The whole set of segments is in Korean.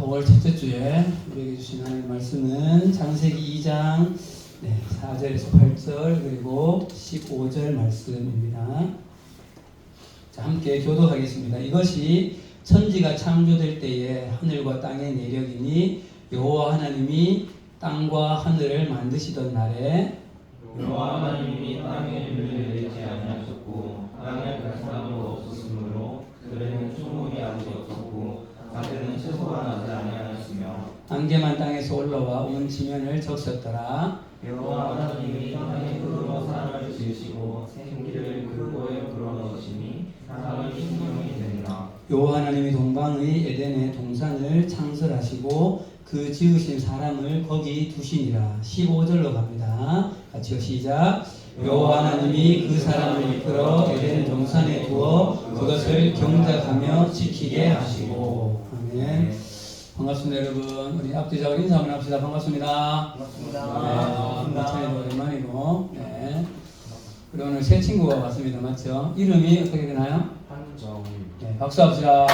5월 첫째 주에 우리에게 주신 하나님의 말씀은 창세기 2장 4절에서 8절 그리고 15절 말씀입니다. 자, 함께 교독하겠습니다. 이것이 천지가 창조될 때에 하늘과 땅의 내력이니 여호와 하나님이 땅과 하늘을 만드시던 날에 여호와 하나님이 땅에 물을 내리지 아니하셨고 땅에 갈 사람도 없었으므로 들에는 초목이 아직 없었고 가지는 채소가 나지 아니하였으며 안개만 땅에서 올라와 온 지면을 적셨더라. 여호와 하나님이 땅에 흙으로 사람을 지으시고 생기를 그거에 불어넣으시니 사람이 생명이 되니라. 여호와 하나님이 동방의 에덴의 동산을 창설하시고 그 지으신 사람을 거기 두시니라. 15절로 갑니다. 같이요, 시작. 여호와 하나님이 그 사람을 이끌어 에덴 동산에 두어 그것을 경작하며 지키게 하시고. 아멘. 반갑습니다, 여러분. 우리 앞뒤자로 인사 한번 합시다. 반갑습니다. 반갑습니다. 찬이도 오랜만이고. 네. 그리고 오늘 새 친구가 왔습니다. 맞죠? 이름이 어떻게 되나요? 한정. 네, 박수 합시다.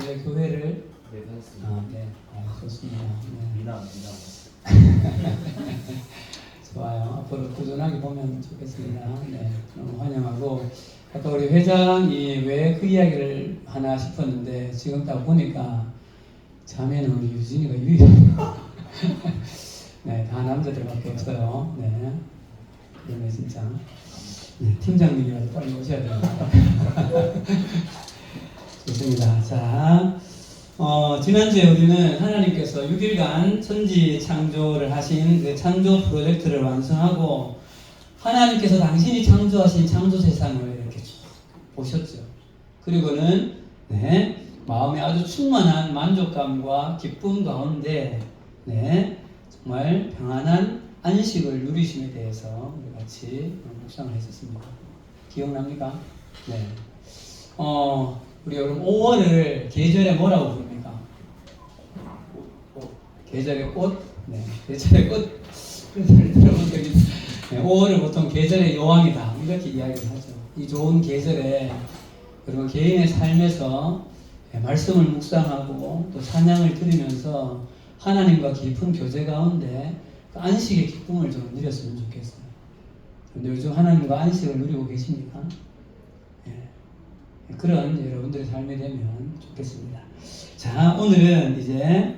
원래 교회를 네, 좋습니다. 네. 미나. 좋아요. 앞으로 꾸준하게 보면 좋겠습니다. 네, 너무 환영하고 아까 우리 회장이 왜 그 이야기를 하나 싶었는데 지금 딱 보니까 자매는 우리 유진이가 유일해요. 네, 다 남자들밖에 없어요. 네, 그러면 진짜 네, 팀장님이라도 빨리 오셔야 됩니다. 좋습니다. 자, 지난주에 우리는 하나님께서 6일간 천지 창조를 하신 그 창조 프로젝트를 완성하고 하나님께서 당신이 창조하신 창조 세상을 이렇게 쭉 보셨죠. 그리고는 네, 마음에 아주 충만한 만족감과 기쁨 가운데 네, 정말 평안한 안식을 누리심에 대해서 우리 같이 묵상을 했었습니다. 기억납니까? 네. 우리 여러분 5월을 계절에 뭐라고 부릅니까? 계절의 꽃? 네, 계절의 꽃. 여러분 여기 5월을 보통 계절의 여왕이다 이렇게 이야기를 하죠. 이 좋은 계절에 여러분 개인의 삶에서 말씀을 묵상하고 또 찬양을 드리면서 하나님과 깊은 교제 가운데 그 안식의 기쁨을 좀 누렸으면 좋겠어요. 그런데 요즘 하나님과 안식을 누리고 계십니까? 그런 여러분들의 삶이 되면 좋겠습니다. 자, 오늘은 이제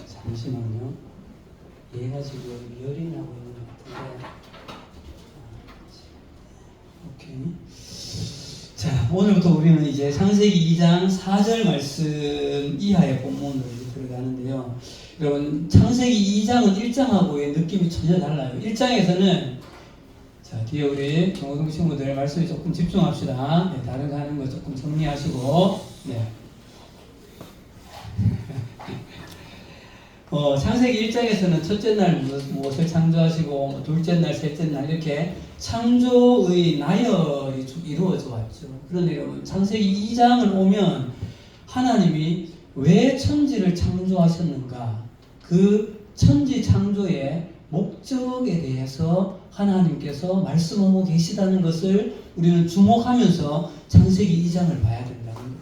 잠시만요. 얘가 지금 열이 나고 있는 것 같은데 오케이. 자, 오늘부터 우리는 이제 창세기 2장 4절 말씀 이하의 본문으로 들어가는데요. 여러분, 창세기 2장은 1장하고의 느낌이 전혀 달라요. 1장에서는 자, 뒤에 우리 정호동 친구들 말씀에 조금 집중합시다. 네, 다른 거 하는 거 조금 정리하시고. 네. 창세기 1장에서는 첫째 날 무엇을 창조하시고 둘째 날, 셋째 날 이렇게 창조의 나열이 이루어져 왔죠. 그런데 여러분 창세기 2장을 오면 하나님이 왜 천지를 창조하셨는가 그 천지 창조의 목적에 대해서 하나님께서 말씀하고 계시다는 것을 우리는 주목하면서 창세기 2장을 봐야 된다는 거예요.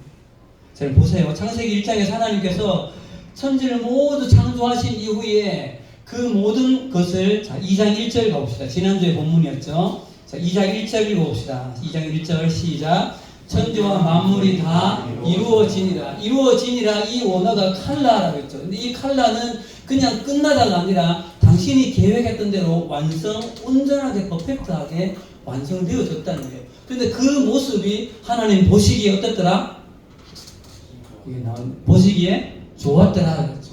자, 보세요. 창세기 1장에서 하나님께서 천지를 모두 창조하신 이후에 그 모든 것을 자, 2장 1절 가봅시다. 지난주에 본문이었죠. 자, 2장 1절 읽어봅시다. 2장 1절 시작. 천지와 만물이 다 이루어지니라. 이루어지니라 이 원어가 칼라라고 했죠. 근데 이 칼라는 그냥 끝나다가 아니라 당신이 계획했던 대로 완성, 온전하게, 퍼펙트하게 완성되어졌다는 거예요. 그런데 그 모습이 하나님 보시기에 어떻더라? 이게 나온 보시기에 좋았더라 그랬죠.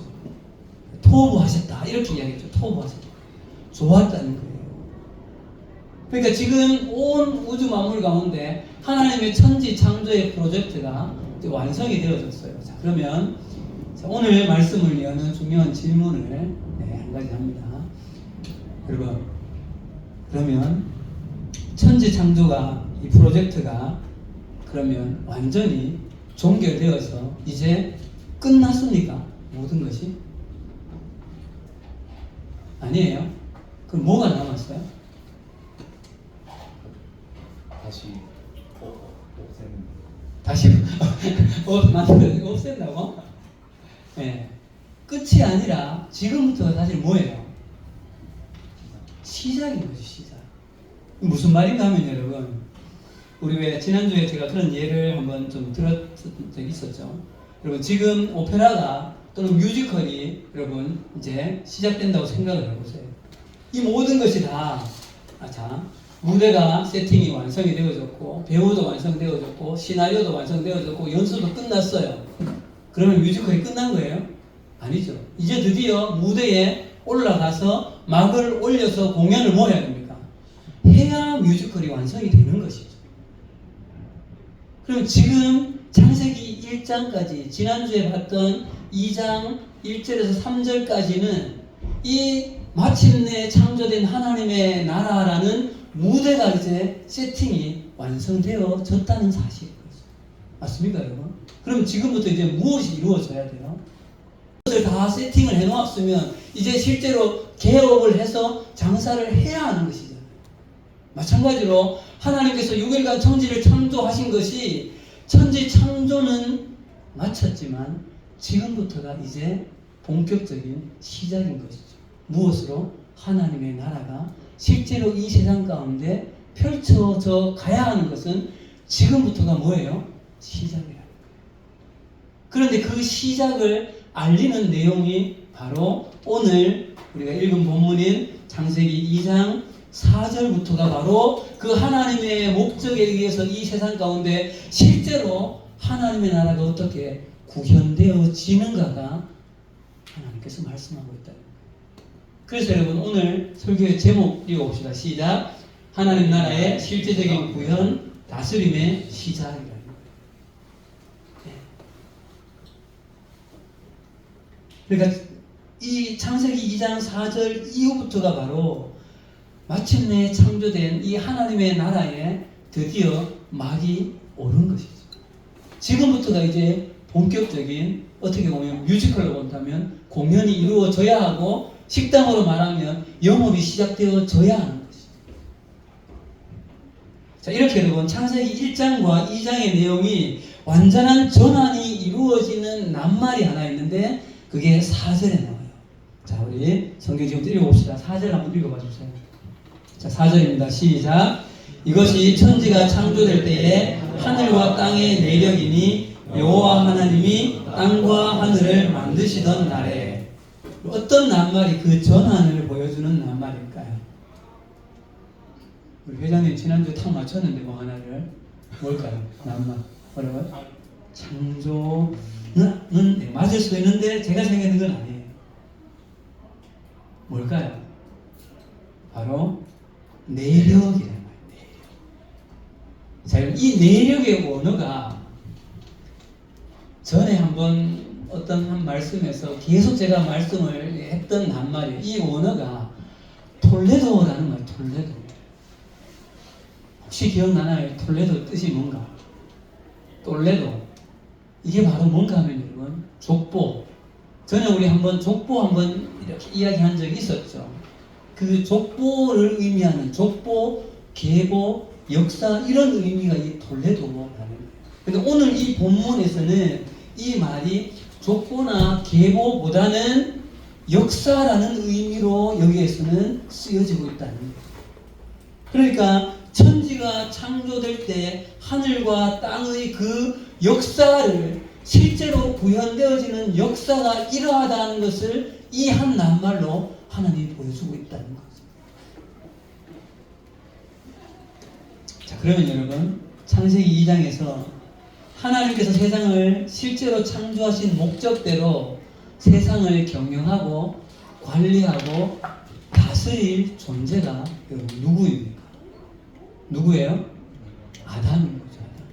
토부하셨다 이렇게 이야기했죠. 토부하셨다. 좋았다는 거예요. 그러니까 지금 온 우주 만물 가운데 하나님의 천지 창조의 프로젝트가 이제 완성이 되어졌어요. 자, 그러면 자, 오늘 말씀을 여는 중요한 질문을 한 가지 합니다. 여러분, 그러면 천지 창조가 이 프로젝트가 그러면 완전히 종결되어서 이제 끝났습니까? 모든 것이? 아니에요. 그럼 뭐가 남았어요? 다시 없앤다고? 예. 끝이 아니라 지금부터 사실 뭐예요? 시작인 거죠, 시작. 무슨 말인가 하면 여러분, 우리 왜 지난주에 제가 그런 예를 한번 좀 들었던 적이 있었죠. 여러분, 지금 오페라가 또는 뮤지컬이 여러분 이제 시작된다고 생각을 해보세요. 이 모든 것이 다, 무대가 세팅이 완성이 되어졌고, 배우도 완성되어졌고, 시나리오도 완성되어졌고, 연수도 끝났어요. 그러면 뮤지컬이 끝난 거예요? 아니죠. 이제 드디어 무대에 올라가서 막을 올려서 공연을 뭐 해야 됩니까? 해야 뮤지컬이 완성이 되는 것이죠. 그럼 지금 창세기 1장까지 지난주에 봤던 2장 1절에서 3절까지는 이 마침내 창조된 하나님의 나라라는 무대가 이제 세팅이 완성되어졌다는 사실이죠. 맞습니까, 여러분? 그럼 지금부터 이제 무엇이 이루어져야 돼요? 이것을 다 세팅을 해놓았으면 이제 실제로 개업을 해서 장사를 해야 하는 것이죠. 마찬가지로 하나님께서 6일간 천지를 창조하신 것이 천지 창조는 마쳤지만 지금부터가 이제 본격적인 시작인 것이죠. 무엇으로? 하나님의 나라가 실제로 이 세상 가운데 펼쳐져 가야 하는 것은 지금부터가 뭐예요? 시작이라는 거예요. 그런데 그 시작을 알리는 내용이 바로 오늘 우리가 읽은 본문인 창세기 2장 4절부터가 바로 그 하나님의 목적에 의해서 이 세상 가운데 실제로 하나님의 나라가 어떻게 구현되어지는가가 하나님께서 말씀하고 있다. 그래서 여러분 오늘 설교의 제목 읽어봅시다. 시작. 하나님 나라의 실제적인 구현, 다스림의 시작이라는 거예요. 그러니까 이 창세기 2장 4절 이후부터가 바로 마침내 창조된 이 하나님의 나라에 드디어 막이 오른 것이죠. 지금부터가 이제 본격적인, 어떻게 보면 뮤지컬로 본다면 공연이 이루어져야 하고, 식당으로 말하면 영업이 시작되어져야 하는 것이죠. 자, 이렇게 여러분 창세기 1장과 2장의 내용이 완전한 전환이 이루어지는 낱말이 하나 있는데 그게 4절에 나와요. 자, 우리 성경 지금부터 읽어봅시다. 4절 한번 읽어봐 주세요. 자, 4절입니다. 시작. 이것이 천지가 창조될 때에 하늘과 땅의 내력이니 여호와 하나님이 땅과 하늘을 만드시던 날에. 어떤 낱말이 그 전환을 보여주는 낱말일까요? 우리 회장님 지난주에 탁 맞췄는데 뭐 하나를. 뭘까요? 낱말. 뭐라고요? 창조는 네, 맞을 수도 있는데 제가 생각하는 건 아니에요. 뭘까요? 바로 내력이라는 거예요. 내력. 자, 이 내력의 원어가 전에 한번 어떤 한 말씀에서 계속 제가 말씀을 했던 낱말이에요. 이 원어가 톨레도라는 말이에요. 톨레도. 혹시 기억나나요? 톨레도 뜻이 뭔가? 톨레도. 이게 바로 뭔가 하면 여러분 족보. 전에 우리 한번 족보 한번 이렇게 이야기한 적이 있었죠. 그 족보를 의미하는 족보, 계보, 역사 이런 의미가 이 톨레도라는 거예요. 근데 오늘 이 본문에서는 이 말이 족보나 계보보다는 역사라는 의미로 여기에서는 쓰여지고 있다는 거예요. 그러니까 천지가 창조될 때 하늘과 땅의 그 역사를 실제로 구현되어지는 역사가 이러하다는 것을 이 한 낱말로 하나님이 보여주고 있다는 거죠. 자, 그러면 여러분 창세기 2장에서 하나님께서 세상을 실제로 창조하신 목적대로 세상을 경영하고 관리하고 다스릴 존재가 여러분 누구입니까? 누구예요? 아담인 거죠. 아담.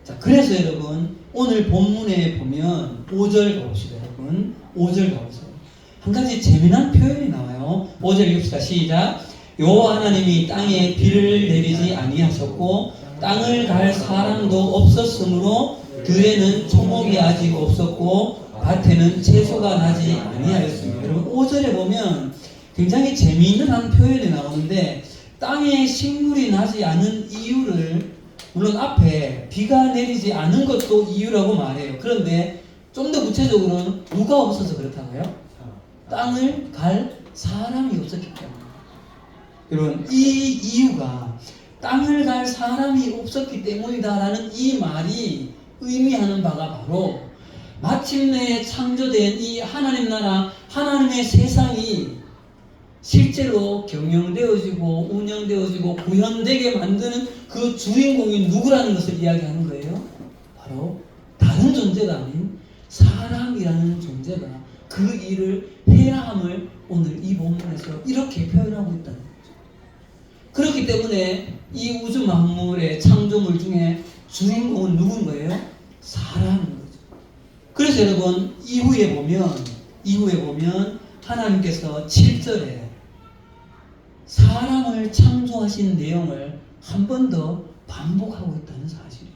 자, 그래서 여러분 오늘 본문에 보면 5절 가봅시다. 여러분 5절 가보세요. 한 가지 재미난 표현이 나와요. 5절 읽읍시다. 시작. 여호와 하나님이 땅에 비를 내리지 아니하셨고 땅을 갈 사람도 없었으므로 들에는 초목이 아직 없었고 밭에는 채소가 나지 아니하였습니다. 여러분 5절에 보면 굉장히 재미있는 한 표현이 나오는데 땅에 식물이 나지 않은 이유를 물론 앞에 비가 내리지 않은 것도 이유라고 말해요. 그런데 좀 더 구체적으로는 누가 없어서 그렇다고요? 땅을 갈 사람이 없었기 때문에. 여러분, 이 이유가 땅을 갈 사람이 없었기 때문이다라는 이 말이 의미하는 바가 바로 마침내 창조된 이 하나님 나라, 하나님의 세상이 실제로 경영되어지고 운영되어지고 구현되게 만드는 그 주인공이 누구라는 것을 이야기하는 거예요. 바로 다른 존재가 아닌 사람이라는 존재가 그 일을 해야 함을 오늘 이 본문에서 이렇게 표현하고 있다는 거죠. 그렇기 때문에 이 우주 만물의 창조물 중에 주인공은 누군 거예요? 사람인 거죠. 그래서 여러분 이후에 보면 하나님께서 7절에 사람을 창조하신 내용을 한 번 더 반복하고 있다는 사실이에요.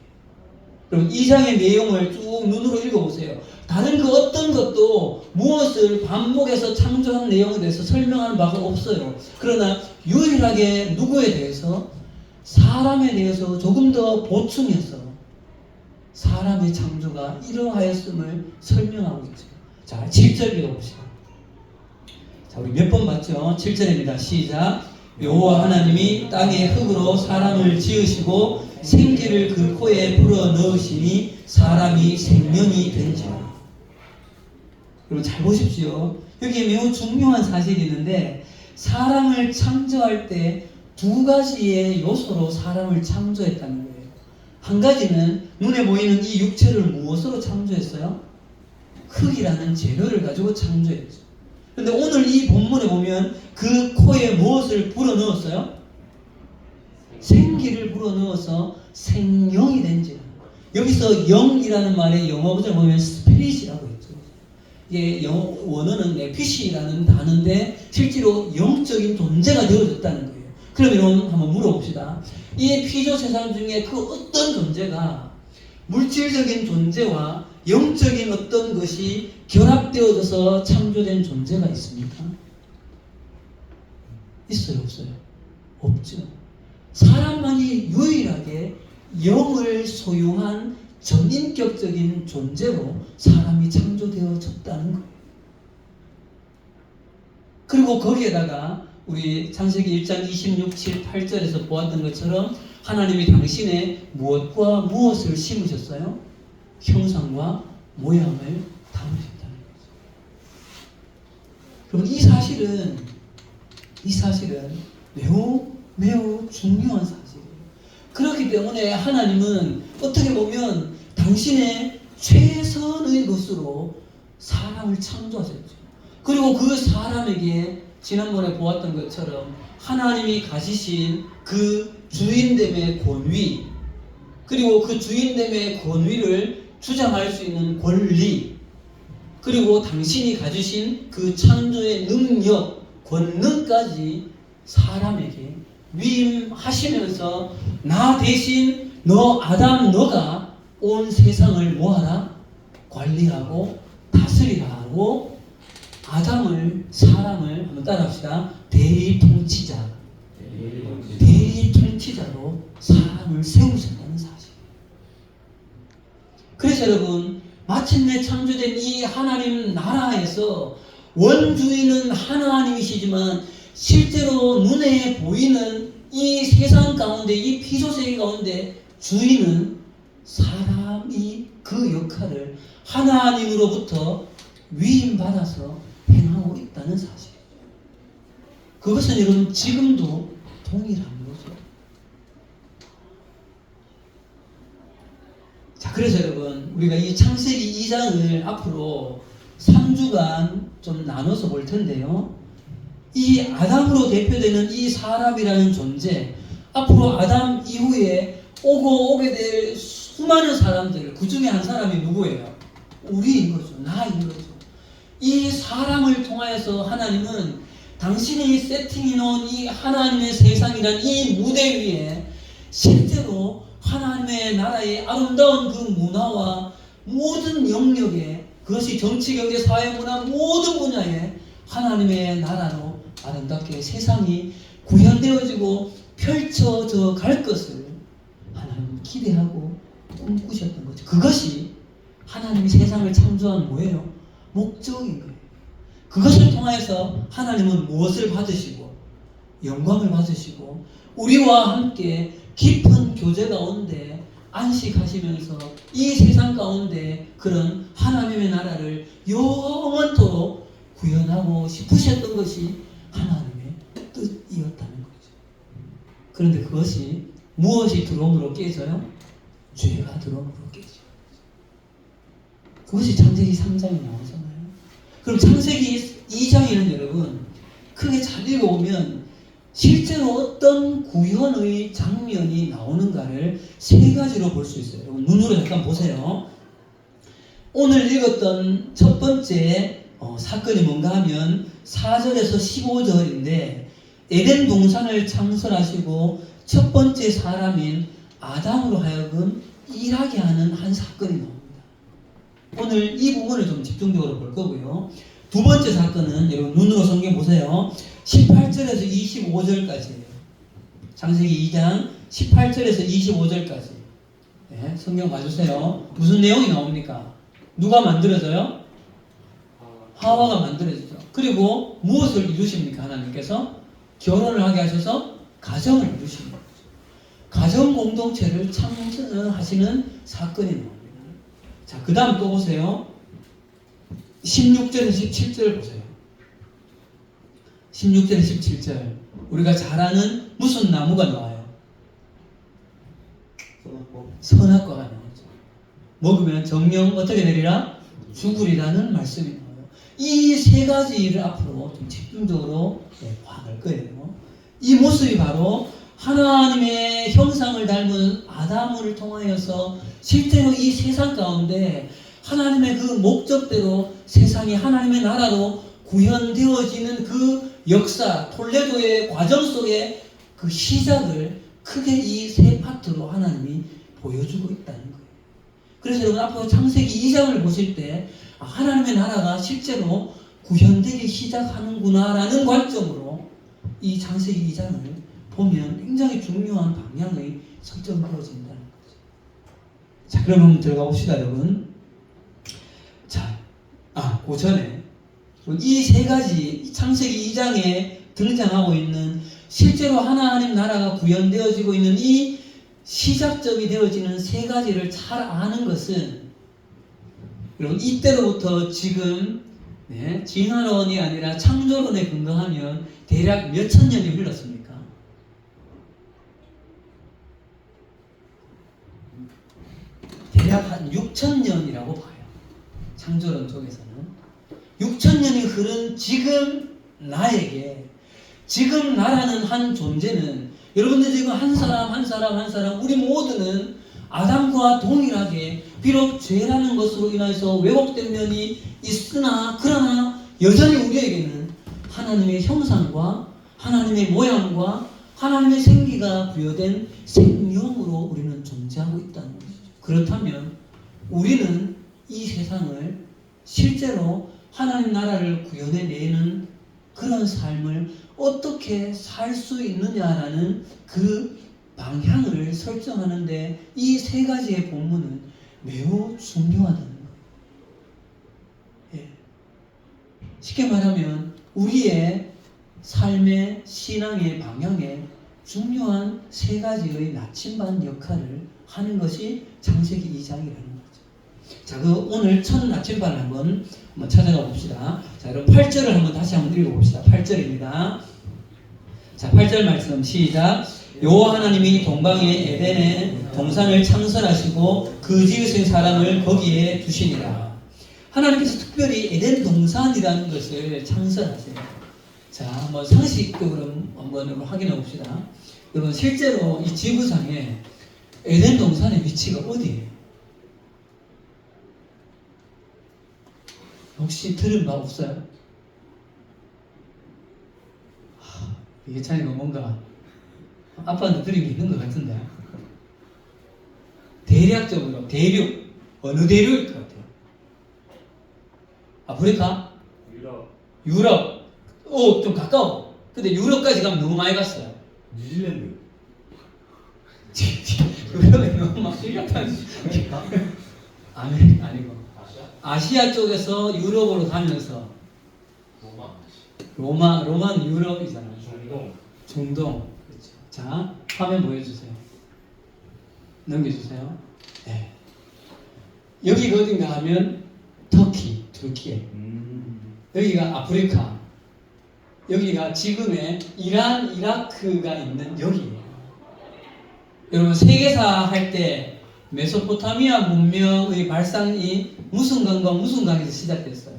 여러분 2장의 내용을 쭉 눈으로 읽어보세요. 다른 그 어떤 것도 무엇을 반복해서 창조한 내용에 대해서 설명하는 바가 없어요. 그러나 유일하게 누구에 대해서? 사람에 대해서 조금 더 보충해서 사람의 창조가 이러하였음을 설명하고 있죠. 자, 7절 읽어봅시다. 자, 우리 몇 번 봤죠? 7절입니다. 시작. 여호와 하나님이 땅의 흙으로 사람을 지으시고 생기를 그 코에 불어 넣으시니 사람이 생명이 된지라. 여러분 잘 보십시오. 여기에 매우 중요한 사실이 있는데 사람을 창조할 때 두 가지의 요소로 사람을 창조했다는 거예요. 한 가지는 눈에 보이는 이 육체를 무엇으로 창조했어요? 흙이라는 재료를 가지고 창조했죠. 그런데 오늘 이 본문에 보면 그 코에 무엇을 불어넣었어요? 생기를 불어넣어서 생명이 된지라. 여기서 영이라는 말의 영어 버전을 보면 스피릿이라고 했죠. 이게 원어는 네피시라는 단어인데 실제로 영적인 존재가 되어졌다는 거예요. 그럼 여러분 한번 물어봅시다. 이 피조 세상 중에 그 어떤 존재가 물질적인 존재와 영적인 어떤 것이 결합되어져서 창조된 존재가 있습니까? 있어요, 없어요? 없죠. 사람만이 유일하게 영을 소유한 전인격적인 존재로 사람이 창조되어졌다는 거예요. 그리고 거기에다가 우리 창세기 1장 26, 7, 8절에서 보았던 것처럼 하나님이 당신의 무엇과 무엇을 심으셨어요? 형상과 모양을 담으셨다는 거죠. 그럼 이 사실은 매우 중요한 사실이에요. 그렇기 때문에 하나님은 어떻게 보면 당신의 최선의 것으로 사람을 창조하셨죠. 그리고 그 사람에게 지난번에 보았던 것처럼 하나님이 가지신 그 주인됨의 권위, 그리고 그 주인됨의 권위를 주장할 수 있는 권리, 그리고 당신이 가지신 그 창조의 능력, 권능까지 사람에게 위임하시면서 나 대신 너 아담 너가 온 세상을 뭐하라? 관리하고 다스리라 하고 사람을 한번 따라합시다. 대통치자로 사람을 세우셨다는 사실. 그래서 여러분 마침내 창조된 이 하나님 나라에서 원주인은 하나님이시지만 실제로 눈에 보이는 이 세상 가운데, 이 피조세계 가운데 주인은 사람이 그 역할을 하나님으로부터 위임받아서 행하고 있다는 사실. 그것은 여러분 지금도 동일한 거죠. 자, 그래서 여러분 우리가 이 창세기 2장을 앞으로 3주간 좀 나눠서 볼 텐데요. 이 아담으로 대표되는 이 사람이라는 존재, 앞으로 아담 이후에 오게 될 수많은 사람들, 그 중에 한 사람이 누구예요? 우리인 거죠. 나인 거죠. 이 사람을 통하여서 하나님은 당신이 세팅해 놓은 이 하나님의 세상이란 이 무대 위에 실제로 하나님의 나라의 아름다운 그 문화와 모든 영역에, 그것이 정치, 경제, 사회, 문화 모든 분야에 하나님의 나라로 아름답게 세상이 구현되어지고 펼쳐져 갈 것을 하나님 기대하고 꿈꾸셨던 거죠. 그것이 하나님이 세상을 창조한 뭐예요? 목적인 거예요. 그것을 통해서 하나님은 무엇을 받으시고 영광을 받으시고 우리와 함께 깊은 교제 가운데 안식하시면서 이 세상 가운데 그런 하나님의 나라를 영원토록 구현하고 싶으셨던 것이 하나님의 뜻이었다는 거죠. 그런데 그것이 무엇이 들어옴으로 깨져요? 죄가 들어옴으로 깨져요. 그것이 창세기 3장에 나오잖아요. 그럼 창세기 2장에는 여러분 크게 잘 읽어보면 실제로 어떤 구현의 장면이 나오는가를 세 가지로 볼 수 있어요. 여러분 눈으로 잠깐 보세요. 오늘 읽었던 첫 번째 사건이 뭔가 하면 4절에서 15절인데 에덴 동산을 창설하시고 첫 번째 사람인 아담으로 하여금 일하게 하는 한 사건이 나옵니다. 오늘 이 부분을 좀 집중적으로 볼 거고요. 두 번째 사건은 여러분 눈으로 성경 보세요. 18절에서 25절까지예요. 창세기 2장 18절에서 25절까지. 네, 성경 봐주세요. 무슨 내용이 나옵니까? 누가 만들어져요? 하와가 만들어지죠. 그리고 무엇을 이루십니까? 하나님께서 결혼을 하게 하셔서 가정을 이루십니다. 가정 공동체를 창조하시는 사건이 나옵니다. 자, 그 다음 또 보세요. 16절에서 17절 보세요. 16절에서 17절. 우리가 잘 아는 무슨 나무가 나와요? 선악과가 나오죠. 먹으면 정령 어떻게 되리라? 죽으리라는 말씀이 나와요. 이 세 가지를 앞으로 좀 집중적으로 봐갈 거예요. 이 모습이 바로 하나님의 형상을 닮은 아담을 통하여서 실제로 이 세상 가운데 하나님의 그 목적대로 세상이 하나님의 나라로 구현되어지는 그 역사, 톨레도의 과정 속에 그 시작을 크게 이 세 파트로 하나님이 보여주고 있다는 거예요. 그래서 여러분 앞으로 창세기 2장을 보실 때 하나님의 나라가 실제로 구현되기 시작하는구나라는 관점으로 이 창세기 2장을 보면 굉장히 중요한 방향의 설정되어진다는 거죠. 자, 그럼 한번 들어가 봅시다, 여러분. 자, 그 전에 이 세 가지 창세기 2장에 등장하고 있는 실제로 하나님 나라가 구현되어지고 있는 이 시작점이 되어지는 세 가지를 잘 아는 것은 여러분 이때로부터 지금 진화론이 아니라 창조론에 근거하면 대략 몇천 년이 흘렀습니까? 대략 한 6천 년이라고 봐요. 창조론 쪽에서는 6천 년이 흐른 지금 나에게 지금 나라는 한 존재는 여러분들 지금 한 사람 우리 모두는 아담과 동일하게 비록 죄라는 것으로 인해서 왜곡된 면이 있으나 그러나 여전히 우리에게는 하나님의 형상과 하나님의 모양과 하나님의 생기가 부여된 생명으로 우리는 존재하고 있다는 것이죠. 그렇다면 우리는 이 세상을 실제로 하나님 나라를 구현해내는 그런 삶을 어떻게 살 수 있느냐라는 그 방향을 설정하는데 이 세 가지의 본문은 매우 중요하다는 거예요. 예. 쉽게 말하면 우리의 삶의 신앙의 방향에 중요한 세 가지의 나침반 역할을 하는 것이 창세기 2장이라는 거죠. 자, 그 오늘 첫 나침반을 한번 찾아가 봅시다. 자, 그럼 8절을 다시 한번 읽어봅시다. 8절입니다. 자, 8절 말씀 시작. 여호와 하나님이 동방의 에덴에 동산을 창설하시고 그 지으신 사람을 거기에 두시니라. 하나님께서 특별히 에덴 동산이라는 것을 창설하세요. 자, 한번 상식적으로 한번 확인해 봅시다. 여러분 실제로 이 지구상에 에덴 동산의 위치가 어디예요? 혹시 들은 바 없어요? 예찬이가 뭔가 아빠한테 들은 게 있는 것 같은데 대략적으로 대륙 어느 대륙일 것 같아요? 아프리카? 유럽 좀 가까워. 근데 유럽까지 가면 너무 많이 갔어요. 뉴질랜드. 유럽에 너무 막 실력한 아메리카 아니고 아시아 쪽에서 유럽으로 가면서 로마는 유럽이잖아요. 중동. 그렇죠. 자, 화면 보여주세요. 넘겨주세요. 네. 여기가 어딘가 하면 터키에. 여기가 아프리카. 여기가 지금의 이란, 이라크가 있는 여기예요. 여러분 세계사 할 때 메소포타미아 문명의 발상이 무슨 강과 무슨 강에서 시작됐어요?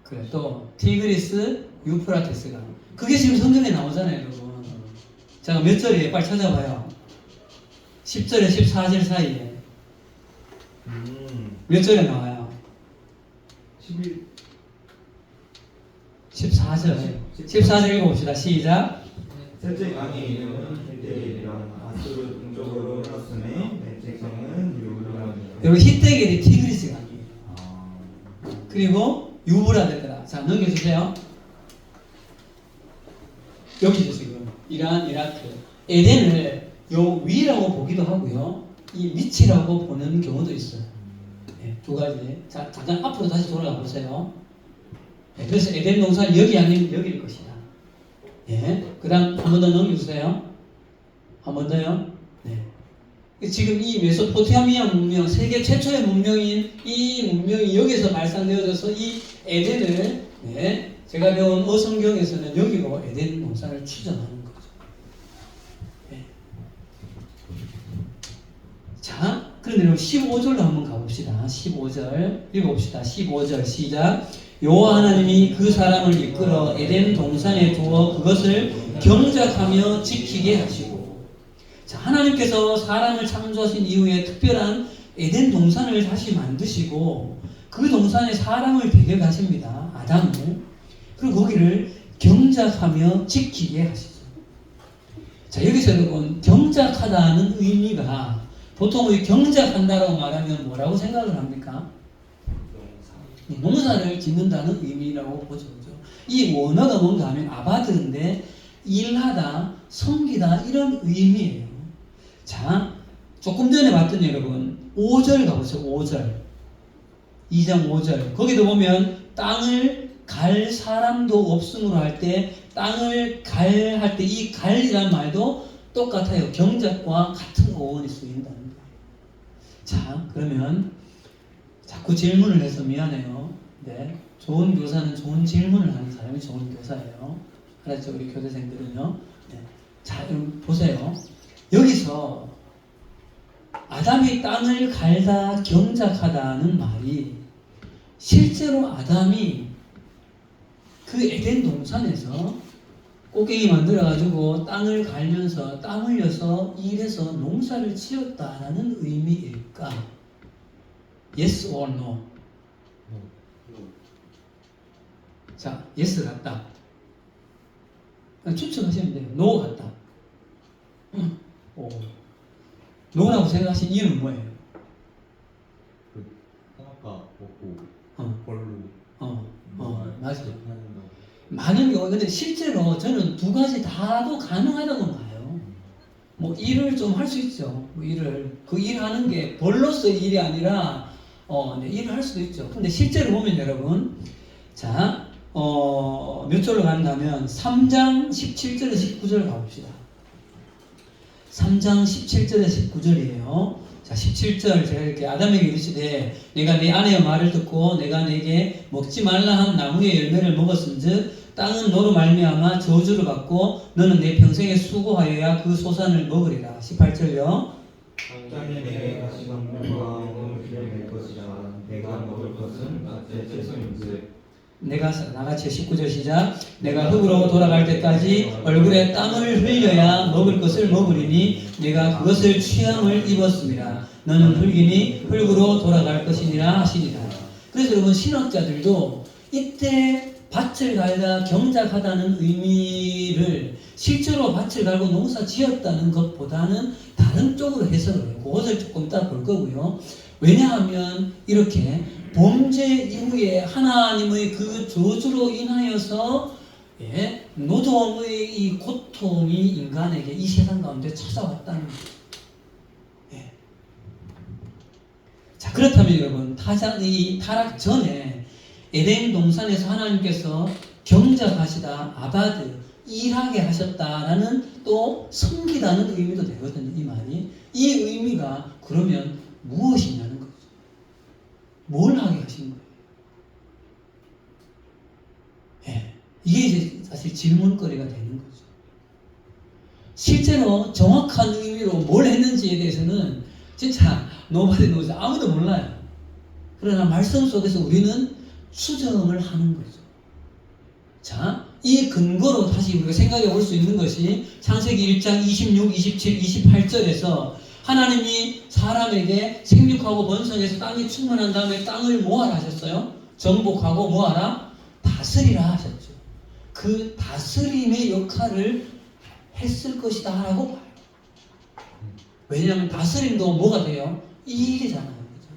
그래, 또 티그리스, 유프라테스강. 그게 지금 성경에 나오잖아요, 여러분. 자, 몇 절이에요? 빨리 찾아봐요. 10절에 14절 사이에 몇 절에 나와요? 14절. 14절 읽어봅시다. 시작. 셋째 강의 이름은 히데겔이라 아수르 동쪽으로 흘렀으며 넷째 강은 유브라니라. 여러분 히데겔이 티그리스 강이에요. 그리고 유브라데라. 자, 넘겨주세요. 여기죠 지금 이란, 이라크. 에덴을 요 위라고 보기도 하고요, 이 밑이라고 보는 경우도 있어요. 네, 두 가지. 자, 잠깐 앞으로 다시 돌아가 보세요. 네, 그래서 에덴 동산 여기 아니면 여기일 것이다. 예. 그 다음 한 번 더 넘겨주세요. 한 번 더요. 네. 지금 이 메소포타미아 문명, 세계 최초의 문명인 이 문명이 여기서 발상되어져서 이 에덴을, 네, 제가 배운 어성경에서는 여기로 에덴 동산을 추정하는 거죠. 네. 자, 그런데 15절로 한번 가봅시다. 15절 읽어봅시다. 15절 시작. 여호와 하나님이 그 사람을 이끌어 에덴 동산에 두어 그것을 경작하며 지키게 하시고. 자, 하나님께서 사람을 창조하신 이후에 특별한 에덴 동산을 다시 만드시고 그 동산에 사람을 데려가십니다. 아담을. 그리고 거기를 경작하며 지키게 하시죠. 자, 여기서 여러분 경작하다는 의미가 보통 이 경작한다라고 말하면 뭐라고 생각을 합니까? 농사를 짓는다는 의미라고 보죠. 이 원어가 뭔가 하면 아바드인데 일하다, 섬기다 이런 의미예요. 자, 조금 전에 봤던 여러분 5절 가보세요. 5절 2장 5절 거기도 보면 땅을 갈 사람도 없음으로 할 때 땅을 갈 할 때 이 갈이란 말도 똑같아요. 경작과 같은 어원이 쓰인다는 거예요. 자, 그러면 자꾸 질문을 해서 미안해요. 네, 좋은 교사는 좋은 질문을 하는 사람이 좋은 교사예요. 알았죠? 우리 교대생들은요. 네. 자, 여러분 보세요. 여기서 아담이 땅을 갈다 경작하다는 말이 실제로 아담이 그 에덴 동산에서 꽃갱이 만들어가지고 땅을 갈면서 땀 흘려서 일해서 농사를 지었다라는 의미일까? Yes or no? 자, yes 같다. 추측하시면 돼요. No 같다. no라고 생각하신 이유는 뭐예요? 성악가 먹고 벌로 맞아요. 많은 경우 근데 실제로 저는 두 가지 다도 가능하다고 봐요. 뭐 일을 좀 할 수 있죠. 뭐 일을 그 일하는 게 벌로서의 일이 아니라 네, 일을 할 수도 있죠. 근데 실제로 보면 여러분, 자, 몇 절로 가는가 하면 3장 17절에 19절 가봅시다. 3장 17절에 19절이에요. 자, 17절 제가 이렇게 아담에게 이르시되 내가 내 아내의 말을 듣고 내가 내게 먹지 말라 한 나무의 열매를 먹었은즉 땅은 너로 말미암아 저주를 받고 너는 내 평생에 수고하여야 그 소산을 먹으리라. 18절요. 땅에 내게 가시가 물과 먹을 기름이 될 것이라. 내가 먹을 것은 내 채소인즉 내가 나같이 19절 시작. 내가 흙으로 돌아갈 때까지 얼굴에 땀을 흘려야 먹을 것을 먹으리니 내가 그것을 취함을 입었습니다. 너는 흙이니 흙으로 돌아갈 것이니라 하시니라. 그래서 여러분 신학자들도 이때 밭을 갈다 경작하다는 의미를 실제로 밭을 갈고 농사 지었다는 것보다는 다른 쪽으로 해석을 해요. 그것을 조금 이따 볼 거고요. 왜냐하면 이렇게 범죄 이후에 하나님의 그 저주로 인하여서 노도와 처음의 이 고통이 인간에게 이 세상 가운데 찾아왔다는 거죠. 예. 자, 그렇다면 여러분, 이 타락 전에 에덴 동산에서 하나님께서 경작하시다, 아바드, 일하게 하셨다라는 또 섬기다는 의미도 되거든요. 이 말이. 이 의미가 그러면 무엇이냐는 거죠. 뭘 하게 하신 거예요? 예. 이게 이제 사실 질문거리가 되는 거죠. 실제로 정확한 의미로 뭘 했는지에 대해서는 진짜 nobody knows, 아무도 몰라요. 그러나 말씀 속에서 우리는 추정을 하는 거죠. 자, 이 근거로 다시 우리가 생각해 볼 수 있는 것이 창세기 1장 26, 27, 28절에서 하나님이 사람에게 생육하고 번성해서 땅이 충만한 다음에 땅을 뭐하라 하셨어요? 정복하고 뭐하라? 다스리라 하셨죠. 그 다스림의 역할을 했을 것이다 라고 봐요. 왜냐하면 다스림도 뭐가 돼요? 일이잖아요. 그죠?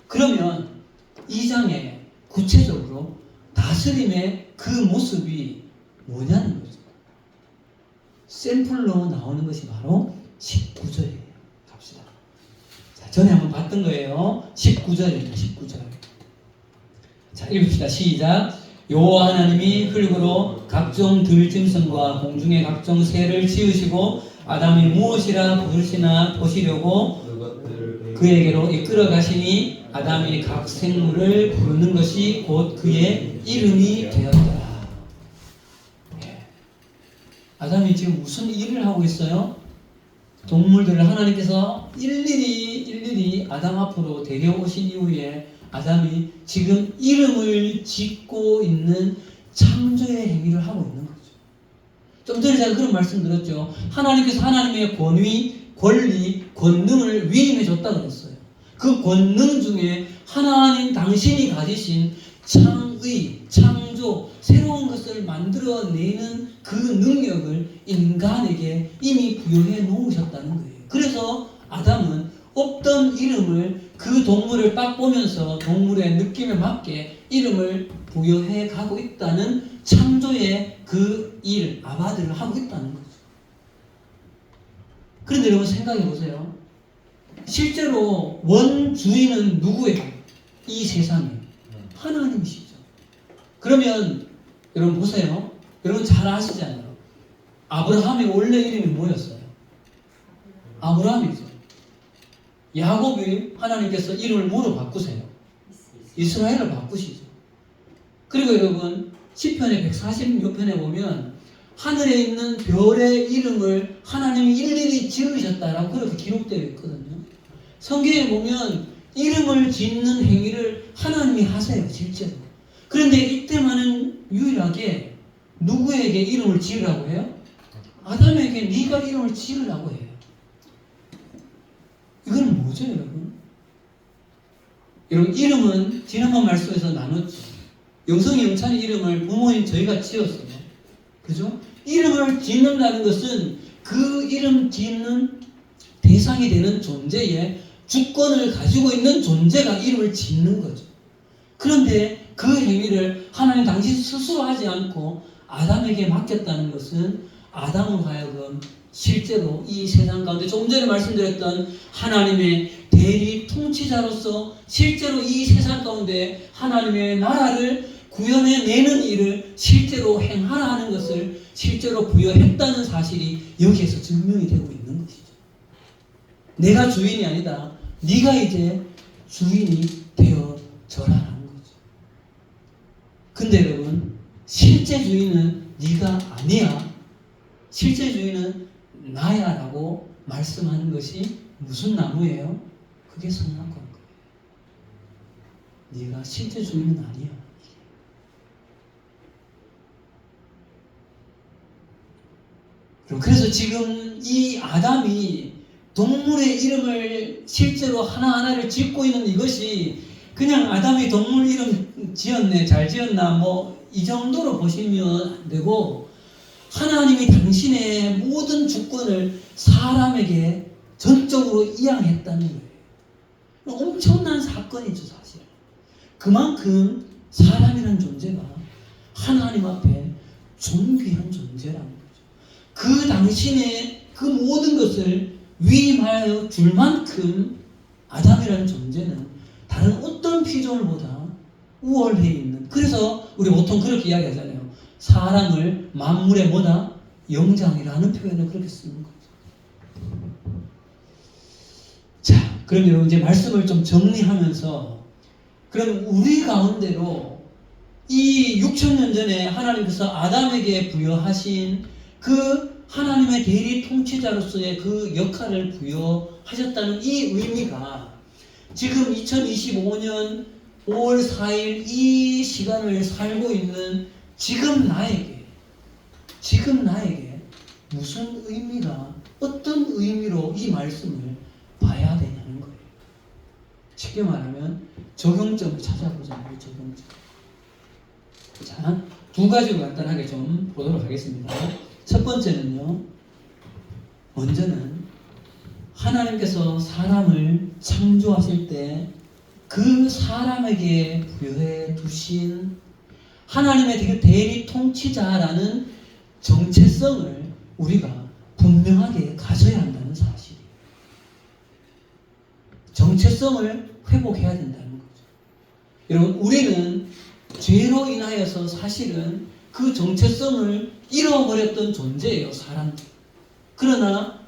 그러면 이 장에 구체적으로 다스림의 그 모습이 뭐냐는 거죠. 샘플로 나오는 것이 바로 19절이에요. 갑시다. 자, 전에 한번 봤던 거예요. 19절입니다. 19절. 자, 읽읍시다. 시작. 여호와 하나님이 흙으로 각종 들짐승과 공중의 각종 새를 지으시고 아담이 무엇이라 부르시나 보시려고 그에게로 이끌어 가시니 아담이 각 생물을 부르는 것이 곧 그의 이름이 되었더라. 예. 아담이 지금 무슨 일을 하고 있어요? 동물들을 하나님께서 일일이 아담 앞으로 데려오신 이후에 아담이 지금 이름을 짓고 있는 창조의 행위를 하고 있는 거죠. 좀 전에 제가 그런 말씀 드렸죠. 하나님께서 하나님의 권리, 권능을 위임해 줬다 그랬어요. 그 권능 중에 하나님 당신이 가지신 창조, 새로운 것을 만들어내는 그 능력을 인간에게 이미 부여해 놓으셨다는 거예요. 그래서 아담은 없던 이름을 그 동물을 딱 보면서 동물의 느낌에 맞게 이름을 부여해 가고 있다는 창조의 그 일, 아바드를 하고 있다는 거죠. 그런데 여러분 생각해 보세요. 실제로 원주인은 누구예요? 이 세상에 하나님이시죠. 그러면 여러분 보세요. 여러분 잘 아시잖아요. 아브라함의 원래 이름이 뭐였어요? 아브라함이죠. 야곱이 하나님께서 이름을 뭐로 바꾸세요? 이스라엘로 바꾸시죠. 그리고 여러분 시편의 146편에 보면 하늘에 있는 별의 이름을 하나님이 일일이 지으셨다라고 그렇게 기록되어 있거든요. 성경에 보면 이름을 짓는 행위를 하나님이 하세요, 실제로. 그런데 이때만은 유일하게 누구에게 이름을 지으라고 해요? 아담에게 네가 이름을 지으라고 해요. 이건 뭐죠, 여러분? 여러분, 이름은 지난번 말씀에서 나눴죠. 영성이 영찬의 이름을 부모님 저희가 지었어요. 그죠? 이름을 짓는다는 것은 그 이름 짓는 대상이 되는 존재의 주권을 가지고 있는 존재가 이름을 짓는 거죠. 그런데 그 행위를 하나님 당신 스스로 하지 않고 아담에게 맡겼다는 것은 아담으로 하여금 실제로 이 세상 가운데 조금 전에 말씀드렸던 하나님의 대리 통치자로서 실제로 이 세상 가운데 하나님의 나라를 구현해내는 일을 실제로 행하라 하는 것을 실제로 부여했다는 사실이 여기에서 증명이 되고 있는 것이죠. 내가 주인이 아니다. 네가 이제 주인이 되어져라는 거죠. 근데 여러분, 실제 주인은 네가 아니야. 실제 주인은 나야 라고 말씀하는 것이 무슨 나무예요? 그게 선악과인 거예요. 네가 실제 주인은 아니야. 그래서 지금 이 아담이 동물의 이름을 실제로 하나하나를 짓고 있는 이것이 그냥 아담이 동물 이름 지었네, 잘 지었나 뭐 이 정도로 보시면 안 되고 하나님이 당신의 모든 주권을 사람에게 전적으로 이양했다는 거예요. 엄청난 사건이죠, 사실. 그만큼 사람이라는 존재가 하나님 앞에 존귀한 존재라는 거죠. 그 당신의 그 모든 것을 위임하여 줄 만큼 아담이라는 존재는 다른 어떤 피조물보다 우월해 있는, 그래서 우리 보통 그렇게 이야기하잖아요. 사람을 만물의 뭐다? 영장이라는 표현을 그렇게 쓰는 거죠. 자, 그럼 여러분 이제 말씀을 좀 정리하면서, 그럼 우리 가운데로 이 6천년 전에 하나님께서 아담에게 부여하신 그 하나님의 대리 통치자로서의 그 역할을 부여하셨다는 이 의미가 지금 2025년 5월 4일 이 시간을 살고 있는 지금 나에게 무슨 의미가, 어떤 의미로 이 말씀을 봐야 되냐는 거예요. 쉽게 말하면 적용점을 찾아보자고요. 적용점. 자, 두 가지로 간단하게 좀 보도록 하겠습니다. 첫 번째는요, 먼저는 하나님께서 사람을 창조하실 때 그 사람에게 부여해 두신 하나님의 대리 통치자라는 정체성을 우리가 분명하게 가져야 한다는 사실이에요. 정체성을 회복해야 된다는 거죠. 여러분, 우리는 죄로 인하여서 사실은 그 정체성을 잃어버렸던 존재예요, 사람들. 그러나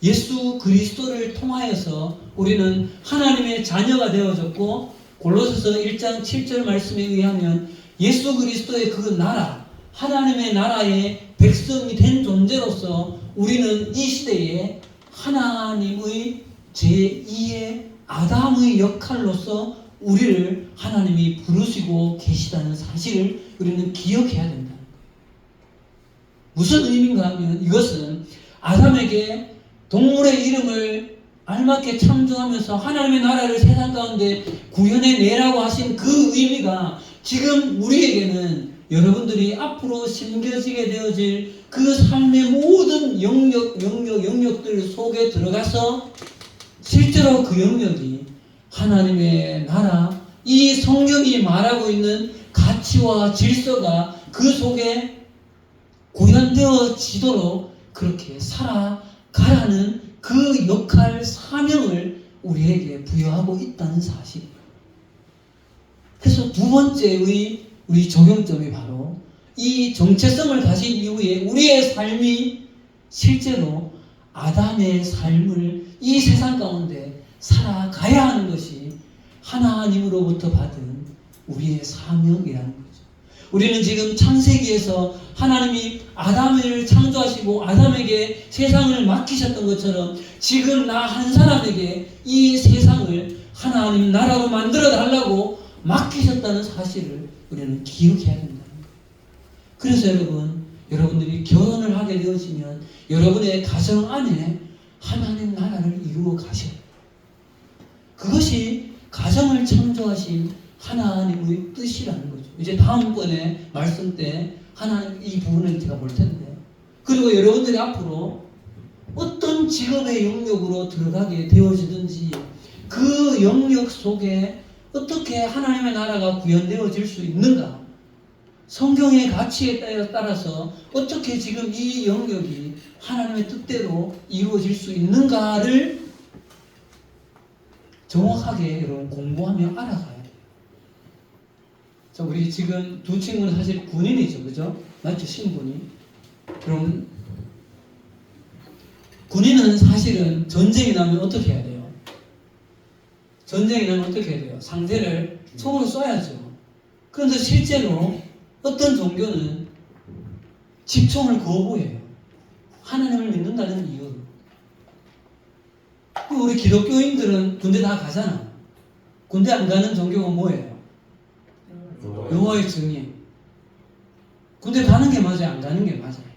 예수 그리스도를 통하여서 우리는 하나님의 자녀가 되어졌고, 골로새서 1장 7절 말씀에 의하면 예수 그리스도의 그 나라, 하나님의 나라의 백성이 된 존재로서 우리는 이 시대에 하나님의 제2의 아담의 역할로서 우리를 하나님이 부르시고 계시다는 사실을 우리는 기억해야 된다는 거예요. 무슨 의미인가 하면, 이것은 아담에게 동물의 이름을 알맞게 창조하면서 하나님의 나라를 세상 가운데 구현해내라고 하신 그 의미가 지금 우리에게는 여러분들이 앞으로 심겨지게 되어질 그 삶의 모든 영역들 속에 들어가서 실제로 그 영역이 하나님의 나라, 이 성경이 말하고 있는 가치와 질서가 그 속에 구현되어지도록 그렇게 살아가라는 그 역할, 사명을 우리에게 부여하고 있다는 사실이에요. 그래서 두 번째의 우리 적용점이 바로 이 정체성을 가진 이후에 우리의 삶이 실제로 아담의 삶을 이 세상 가운데 살아가야 하는 것이 하나님으로부터 받은 우리의 사명이라는 거죠. 우리는 지금 창세기에서 하나님이 아담을 창조하시고 아담에게 세상을 맡기셨던 것처럼 지금 나 한 사람에게 이 세상을 하나님 나라로 만들어 달라고 맡기셨다는 사실을 우리는 기억해야 된다는 거예요. 그래서 여러분들이 결혼을 하게 되어지면 여러분의 가정 안에 하나님 나라를 이루어 가셔야 돼요. 그것이 가정을 창조하신 하나님의 뜻이라는 거죠. 이제 다음번에 말씀 때 하나님 이 부분을 제가 볼 텐데, 그리고 여러분들이 앞으로 어떤 직업의 영역으로 들어가게 되어지든지 그 영역 속에 어떻게 하나님의 나라가 구현되어질 수 있는가, 성경의 가치에 따라서 어떻게 지금 이 영역이 하나님의 뜻대로 이루어질 수 있는가를 정확하게 여러분 공부하며 알아가야 돼요. 자, 우리 지금 두 친구는 사실 군인이죠, 그죠? 맞죠? 신군이. 그럼 군인은 사실은 전쟁이 나면 어떻게 해야 돼요? 전쟁이 나면 어떻게 해야 돼요? 상대를 총으로 쏴야죠. 그런데 실제로 어떤 종교는 집총을 거부해요. 하나님을 믿는다는 이유로. 우리 기독교인들은 군대 다 가잖아. 군대 안 가는 종교가 뭐예요? 여호와의 증인. 군대 가는 게 맞아요? 안 가는 게 맞아요?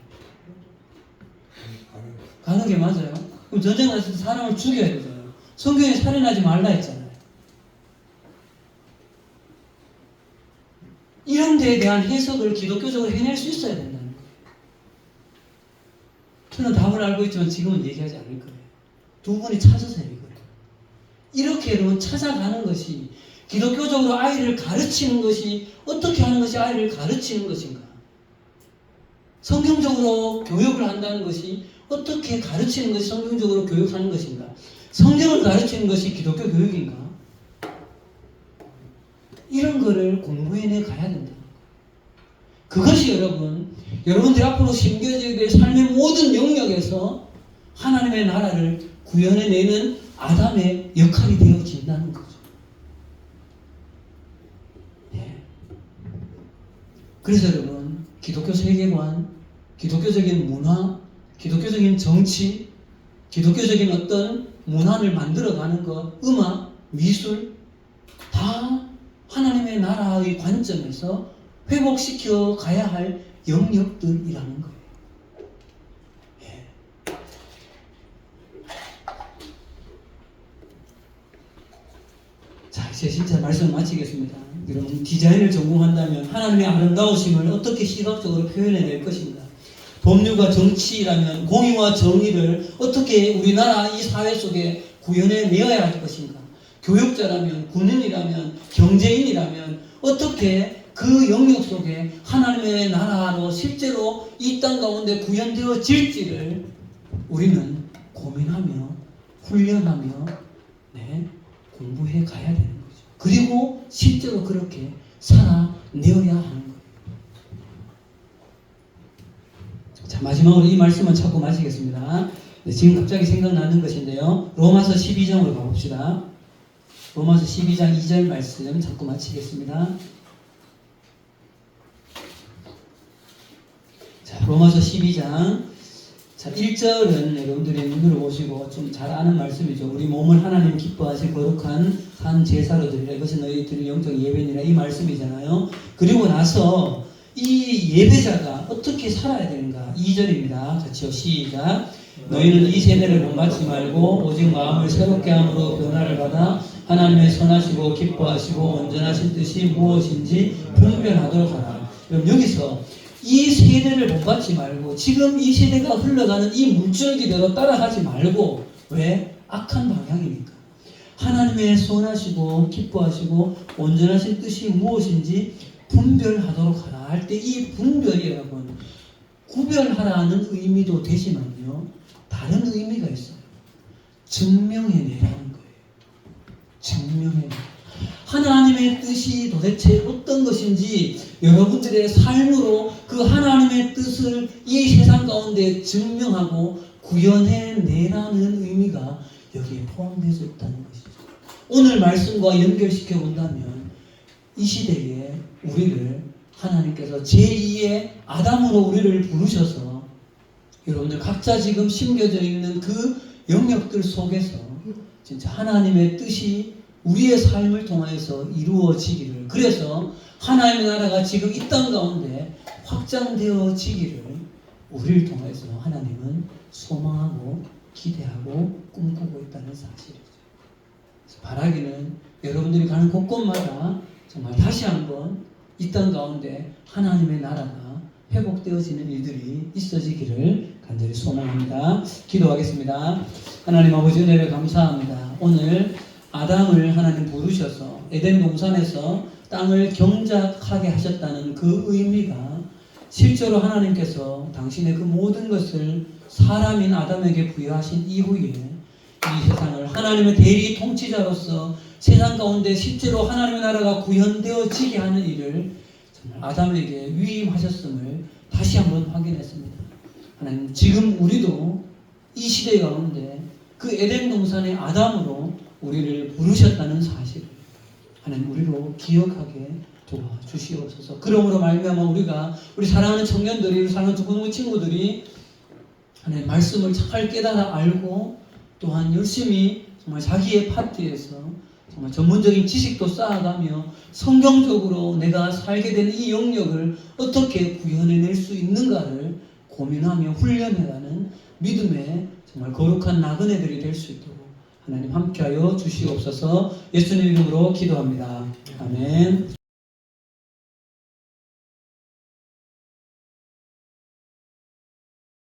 가는 게 맞아요? 그럼 전쟁 났을 때 사람을 죽여야 되잖아요. 성경에 살인하지 말라 했잖아요. 이런 데에 대한 해석을 기독교적으로 해낼 수 있어야 된다는 거예요. 저는 답을 알고 있지만 지금은 얘기하지 않을 거예요. 두 분이 찾아서 얘기해요. 이렇게 여러분 찾아가는 것이, 기독교적으로 아이를 가르치는 것이, 어떻게 하는 것이 아이를 가르치는 것인가, 성경적으로 교육을 한다는 것이 어떻게 가르치는 것이 성경적으로 교육하는 것인가? 성경을 가르치는 것이 기독교 교육인가? 이런 거를 공부해내 가야 된다. 그것이 여러분들이 앞으로 심겨지게 될 삶의 모든 영역에서 하나님의 나라를 구현해내는 아담의 역할이 되어진다는 거죠. 네. 그래서 여러분, 기독교 세계관, 기독교적인 문화, 기독교적인 정치, 기독교적인 어떤 문화를 만들어가는 것, 음악, 미술, 다 하나님의 나라의 관점에서 회복시켜 가야 할 영역들이라는 거예요. 예. 자, 이제 진짜 말씀을 마치겠습니다. 여러분, 디자인을 전공한다면 하나님의 아름다우심을 어떻게 시각적으로 표현해낼 것인가? 법률과 정치라면 공의와 정의를 어떻게 우리나라 이 사회 속에 구현해내어야 할 것인가? 교육자라면, 군인이라면, 경제인이라면 어떻게 그 영역 속에 하나님의 나라로 실제로 이 땅 가운데 구현되어질지를 우리는 고민하며 훈련하며 공부해 가야 되는 거죠. 그리고 실제로 그렇게 살아내어야 하는 거예요. 자, 마지막으로 이 말씀은 찾고 마치겠습니다. 네, 지금 갑자기 생각나는 것인데요. 로마서 12장으로 가봅시다. 로마서 12장 2절 말씀 찾고 마치겠습니다. 자, 로마서 12장 1절은 여러분들이 눈으로 보시고 좀 잘 아는 말씀이죠. 우리 몸을 하나님 기뻐하실 거룩한 산 제사로 드리라. 이것이 너희들의 영적 예배니라. 이 말씀이잖아요. 그리고 나서 이 예배자가 어떻게 살아야 되는가? 2절입니다. 같이요. 시작. 너희는 이 세대를 본받지 말고 오직 마음을 새롭게 함으로 변화를 받아 하나님의 선하시고 기뻐하시고 온전하신 뜻이 무엇인지 분별하도록 하라. 그럼 여기서 이 세대를 본받지 말고 지금 이 세대가 흘러가는 이 물줄기대로 따라가지 말고 왜? 악한 방향이니까. 하나님의 선하시고 기뻐하시고 온전하신 뜻이 무엇인지 분별하도록 하라 할 때 이 분별이 여러분 구별하라는 의미도 되지만요 다른 의미가 있어요. 증명해내라는 거예요. 증명해내. 하나님의 뜻이 도대체 어떤 것인지 여러분들의 삶으로 그 하나님의 뜻을 이 세상 가운데 증명하고 구현해내라는 의미가 여기에 포함되어 있다는 것이죠. 오늘 말씀과 연결시켜 본다면 이 시대에 우리를 하나님께서 제2의 아담으로 우리를 부르셔서 여러분들 각자 지금 심겨져 있는 그 영역들 속에서 진짜 하나님의 뜻이 우리의 삶을 통해서 이루어지기를, 그래서 하나님의 나라가 지금 이 땅 가운데 확장되어지기를 우리를 통해서 하나님은 소망하고 기대하고 꿈꾸고 있다는 사실이죠. 그래서 바라기는 여러분들이 가는 곳곳마다 정말 다시 한번 이 땅 가운데 하나님의 나라가 회복되어지는 일들이 있어지기를 간절히 소망합니다. 기도하겠습니다. 하나님 아버지 은혜를 감사합니다. 오늘 아담을 하나님 부르셔서 에덴 동산에서 땅을 경작하게 하셨다는 그 의미가 실제로 하나님께서 당신의 그 모든 것을 사람인 아담에게 부여하신 이후에 이 세상을 하나님의 대리 통치자로서 세상 가운데 실제로 하나님의 나라가 구현되어지게 하는 일을 정말 아담에게 위임하셨음을 다시 한번 확인했습니다. 하나님, 지금 우리도 이 시대 가운데 그 에덴 동산의 아담으로 우리를 부르셨다는 사실을 하나님 우리로 기억하게 도와주시옵소서. 그러므로 말미암아 우리가 우리 사랑하는 청년들이, 우리 사랑하는 누구 친구들이 하나님 말씀을 잘 깨달아 알고 또한 열심히 정말 자기의 파트에서 정말 전문적인 지식도 쌓아가며 성경적으로 내가 살게 되는 이 영역을 어떻게 구현해낼 수 있는가를 고민하며 훈련해가는 믿음의 정말 거룩한 나그네들이 될 수 있도록 하나님 함께하여 주시옵소서. 예수님 이름으로 기도합니다. 아멘.